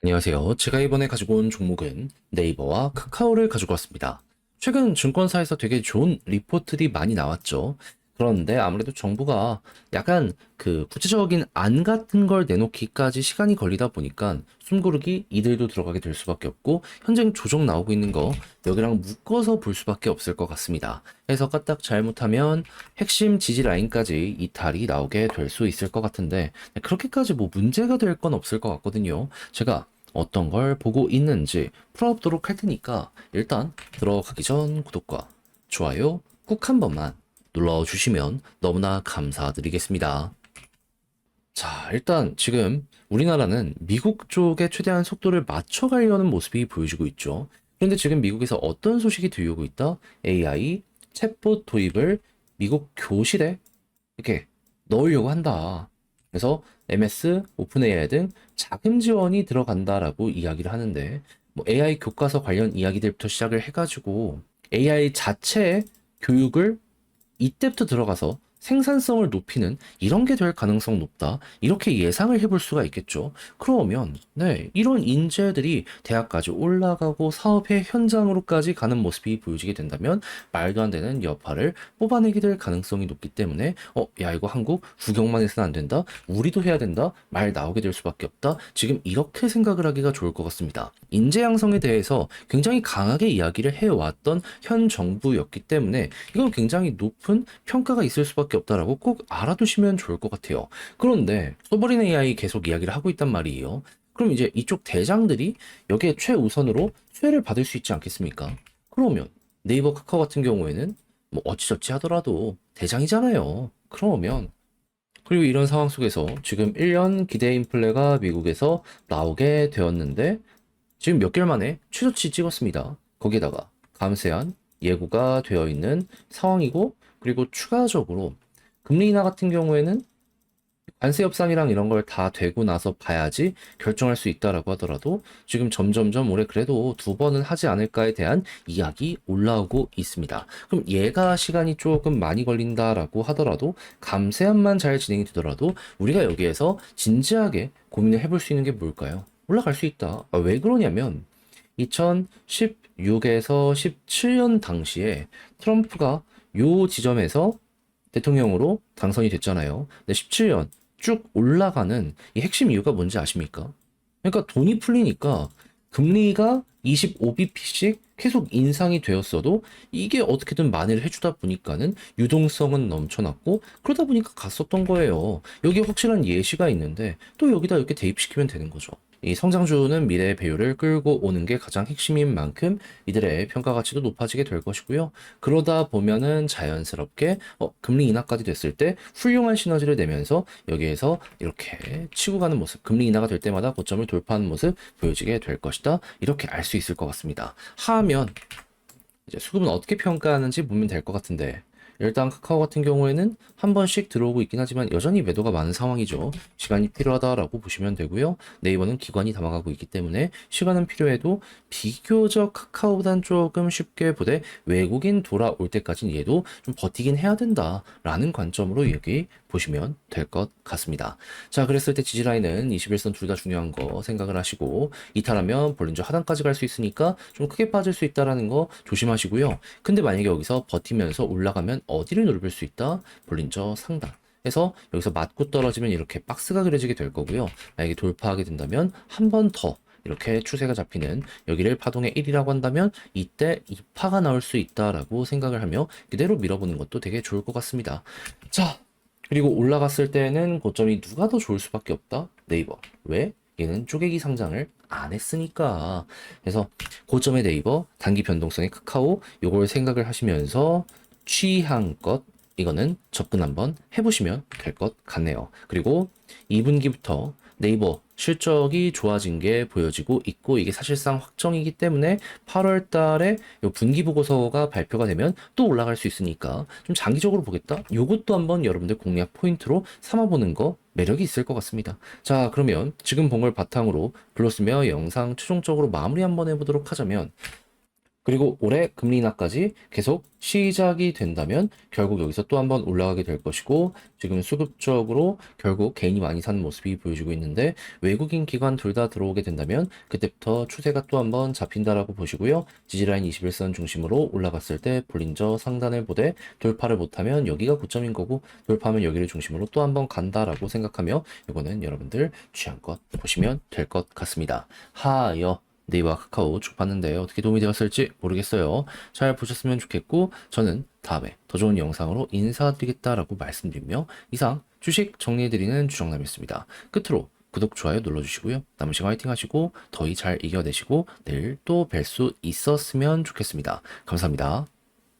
안녕하세요. 제가 이번에 가지고 온 종목은 네이버와 카카오를 가지고 왔습니다. 최근 증권사에서 되게 좋은 리포트들이 많이 나왔죠. 그런데 아무래도 정부가 약간 그 구체적인 안 같은 걸 내놓기까지 시간이 걸리다 보니까 숨고르기 이들도 들어가게 될 수밖에 없고 현재 조정 나오고 있는 거 여기랑 묶어서 볼 수밖에 없을 것 같습니다. 그래서 까딱 잘못하면 핵심 지지 라인까지 이탈이 나오게 될 수 있을 것 같은데 그렇게까지 뭐 문제가 될 건 없을 것 같거든요. 제가 어떤 걸 보고 있는지 풀어보도록 할 테니까 일단 들어가기 전 구독과 좋아요 꾹 한 번만 눌러주시면 너무나 감사드리겠습니다. 자, 일단 지금 우리나라는 미국 쪽에 최대한 속도를 맞춰가려는 모습이 보여지고 있죠. 그런데 지금 미국에서 어떤 소식이 들려오고 있다? AI 챗봇 도입을 미국 교실에 이렇게 넣으려고 한다. 그래서 MS, 오픈AI 등 자금 지원이 들어간다라고 이야기를 하는데, 뭐 AI 교과서 관련 이야기들부터 시작을 해가지고 AI 자체의 교육을 이때부터 들어가서 생산성을 높이는 이런 게 될 가능성 높다. 이렇게 예상을 해볼 수가 있겠죠. 그러면 네, 이런 인재들이 대학까지 올라가고 사업의 현장으로까지 가는 모습이 보여지게 된다면 말도 안 되는 여파를 뽑아내게 될 가능성이 높기 때문에 야 이거 한국 구경만 해서는 안 된다. 우리도 해야 된다. 말 나오게 될 수밖에 없다. 지금 이렇게 생각을 하기가 좋을 것 같습니다. 인재 양성에 대해서 굉장히 강하게 이야기를 해왔던 현 정부였기 때문에 이건 굉장히 높은 평가가 있을 수밖에 없다라고 꼭 알아두시면 좋을 것 같아요. 그런데 소버린 AI 계속 이야기를 하고 있단 말이에요. 그럼 이제 이쪽 대장들이 여기에 최우선으로 수혜를 받을 수 있지 않겠습니까? 그러면 네이버 카카오 같은 경우에는 뭐 어찌저찌 하더라도 대장이잖아요. 그러면 그리고 이런 상황 속에서 지금 1년 기대 인플레가 미국에서 나오게 되었는데 지금 몇 개월 만에 최저치 찍었습니다. 거기에다가 감세한 예고가 되어 있는 상황이고, 그리고 추가적으로 금리 인하 같은 경우에는 관세 협상이랑 이런 걸 다 되고 나서 봐야지 결정할 수 있다라고 하더라도 지금 점점점 올해 그래도 두 번은 하지 않을까에 대한 이야기 올라오고 있습니다. 그럼 얘가 시간이 조금 많이 걸린다라고 하더라도 감세안만 잘 진행이 되더라도 우리가 여기에서 진지하게 고민을 해볼 수 있는 게 뭘까요? 올라갈 수 있다. 왜 그러냐면 2016에서 17년 당시에 트럼프가 요 지점에서 대통령으로 당선이 됐잖아요. 근데 17년 쭉 올라가는 이 핵심 이유가 뭔지 아십니까? 그러니까 돈이 풀리니까 금리가 25bp씩 계속 인상이 되었어도 이게 어떻게든 만회를 해주다 보니까는 유동성은 넘쳐났고 그러다 보니까 갔었던 거예요. 여기에 확실한 예시가 있는데 또 여기다 이렇게 대입시키면 되는 거죠. 이 성장주는 미래의 배율을 끌고 오는 게 가장 핵심인 만큼 이들의 평가 가치도 높아지게 될 것이고요. 그러다 보면은 자연스럽게 금리 인하까지 됐을 때 훌륭한 시너지를 내면서 여기에서 이렇게 치고 가는 모습, 금리 인하가 될 때마다 고점을 돌파하는 모습 보여지게 될 것이다. 이렇게 알 수 있을 것 같습니다. 하면 이제 수급은 어떻게 평가하는지 보면 될 것 같은데 일단 카카오 같은 경우에는 한 번씩 들어오고 있긴 하지만 여전히 매도가 많은 상황이죠. 시간이 필요하다라고 보시면 되고요. 네이버는 기관이 담아가고 있기 때문에 시간은 필요해도 비교적 카카오보단 조금 쉽게 보되 외국인 돌아올 때까지는 얘도 좀 버티긴 해야 된다라는 관점으로 여기 보시면 될 것 같습니다. 자, 그랬을 때 지지라인은 21선 둘 다 중요한 거 생각을 하시고 이탈하면 볼린저 하단까지 갈 수 있으니까 좀 크게 빠질 수 있다라는 거 조심하시고요. 근데 만약에 여기서 버티면서 올라가면 어디를 노릴 수 있다? 볼린저 상단. 해서 여기서 맞고 떨어지면 이렇게 박스가 그려지게 될 거고요. 만약에 돌파하게 된다면 한 번 더 이렇게 추세가 잡히는 여기를 파동의 1이라고 한다면 이때 2파가 나올 수 있다라고 생각을 하며 그대로 밀어보는 것도 되게 좋을 것 같습니다. 자, 그리고 올라갔을 때는 고점이 누가 더 좋을 수밖에 없다? 네이버. 왜? 얘는 쪼개기 상장을 안 했으니까. 그래서 고점의 네이버, 단기 변동성의 카카오, 요걸 생각을 하시면서 취향껏 이거는 접근 한번 해보시면 될 것 같네요. 그리고 2분기부터 네이버 실적이 좋아진 게 보여지고 있고 이게 사실상 확정이기 때문에 8월 달에 요 분기 보고서가 발표가 되면 또 올라갈 수 있으니까 좀 장기적으로 보겠다. 요것도 한번 여러분들 공략 포인트로 삼아보는 거 매력이 있을 것 같습니다. 자, 그러면 지금 본 걸 바탕으로 불렀으며 영상 최종적으로 마무리 한번 해보도록 하자면 그리고 올해 금리 인하까지 계속 시작이 된다면 결국 여기서 또 한번 올라가게 될 것이고, 지금 수급적으로 결국 개인이 많이 사는 모습이 보여지고 있는데, 외국인 기관 둘 다 들어오게 된다면 그때부터 추세가 또 한번 잡힌다라고 보시고요. 지지라인 21선 중심으로 올라갔을 때 볼린저 상단을 보되 돌파를 못하면 여기가 고점인 거고, 돌파하면 여기를 중심으로 또 한번 간다라고 생각하며 이거는 여러분들 취향껏 보시면 될 것 같습니다. 하여 네이버와 카카오 쭉 봤는데 어떻게 도움이 되었을지 모르겠어요. 잘 보셨으면 좋겠고, 저는 다음에 더 좋은 영상으로 인사드리겠다라고 말씀드리며 이상 주식 정리해드리는 주정남이었습니다. 끝으로 구독, 좋아요 눌러주시고요. 남은 시간 화이팅 하시고 더위 잘 이겨내시고 내일 또 뵐 수 있었으면 좋겠습니다. 감사합니다.